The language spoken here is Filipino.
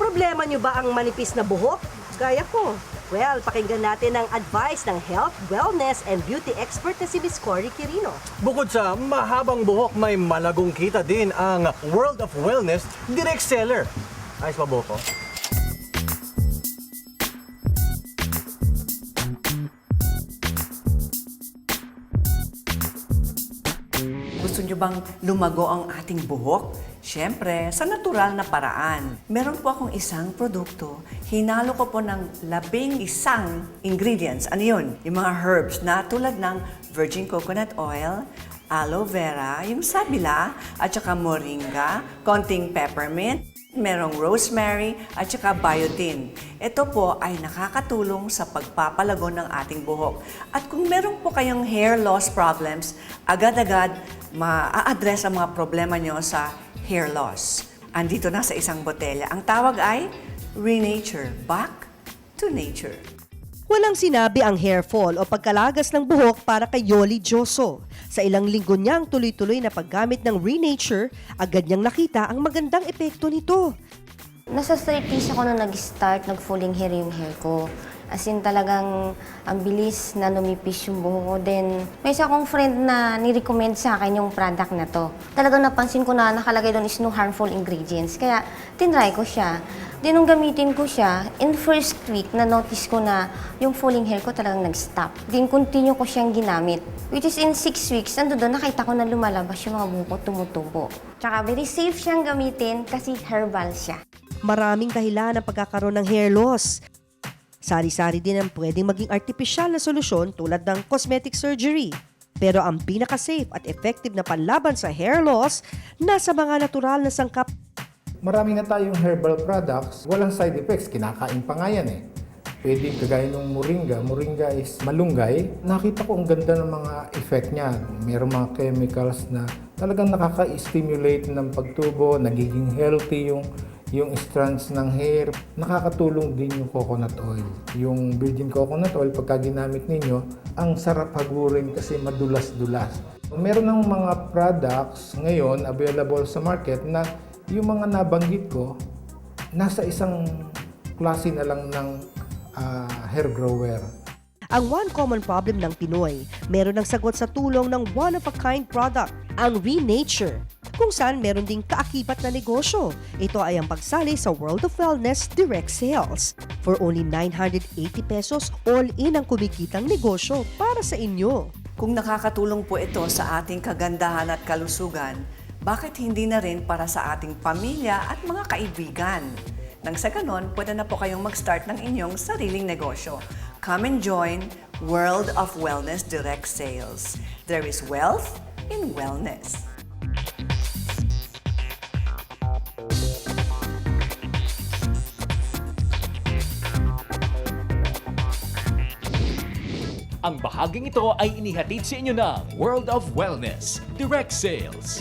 Problema nyo ba ang manipis na buhok? Gaya ko. Well, pakinggan natin ang advice ng health, wellness, and beauty expert na si Miss Cory Quirino. Bukod sa mahabang buhok, may malagong kita din ang World of Wellness direct seller. Ayos pa buhok ko? Gusto nyo bang lumago ang ating buhok? Siyempre, sa natural na paraan. Meron po akong isang produkto. Hinalo ko po ng 11 ingredients. Ano yun? Yung mga herbs na tulad ng virgin coconut oil, aloe vera, yung sabila, at saka moringa, konting peppermint, merong rosemary, at saka biotin. Ito po ay nakakatulong sa pagpapalago ng ating buhok. At kung meron po kayong hair loss problems, agad-agad ma-address ang mga problema nyo sa hair loss. Andito na sa isang botelya. Ang tawag ay Renature, Back to Nature. Walang sinabi ang hair fall o pagkalagas ng buhok para kay Yoli Joso. Sa ilang linggo niyang tuloy-tuloy na paggamit ng Renature, agad niyang nakita ang magandang epekto nito. Nasa 30s ako nung nag-start, nag-falling hair yung hair ko. As in talagang ang bilis na numipis yung buhok ko. Then may isa akong friend na nirecommend sa akin yung product na to. Talagang napansin ko na nakalagay doon is no harmful ingredients. Kaya tinry ko siya. Then nung gamitin ko siya, in first week na-notice ko na yung falling hair ko talagang nag-stop. Then continue ko siyang ginamit. Which is in 6 weeks, ando doon nakita ko na lumalabas yung mga buhok ko, tumutubo. Tsaka very safe siyang gamitin kasi herbal siya. Maraming dahilan ng pagkakaroon ng hair loss. Sari-sari din ang pwedeng maging artipisyal na solusyon tulad ng cosmetic surgery. Pero ang pinaka-safe at effective na panlaban sa hair loss, nasa mga natural na sangkap. Marami na tayong herbal products, walang side effects, kinakain pa nga yan eh. Pwede kagaya ng moringa. Moringa is malunggay. Nakita ko ang ganda ng mga effect niya. Mayroong mga chemicals na talagang nakaka-stimulate ng pagtubo, nagiging healthy yung strands ng hair. Nakakatulong din yung coconut oil. Yung virgin coconut oil, pagka ginamit ninyo, ang sarap hagurin kasi madulas-dulas. Meron ng mga products ngayon available sa market na yung mga nabanggit ko, nasa isang klase na lang ng hair grower. Ang one common problem ng Pinoy, meron ng sagot sa tulong ng one-of-a-kind product, ang Renature, kung saan meron ding kaakibat na negosyo. Ito ay ang pagsali sa World of Wellness Direct Sales. For only 980 pesos, all-in ang kumikitang negosyo para sa inyo. Kung nakakatulong po ito sa ating kagandahan at kalusugan, bakit hindi na rin para sa ating pamilya at mga kaibigan? Nang sa ganon, pwede na po kayong mag-start ng inyong sariling negosyo. Come and join World of Wellness Direct Sales. There is wealth in wellness. Ang bahaging ito ay inihatid sa inyo ng World of Wellness Direct Sales.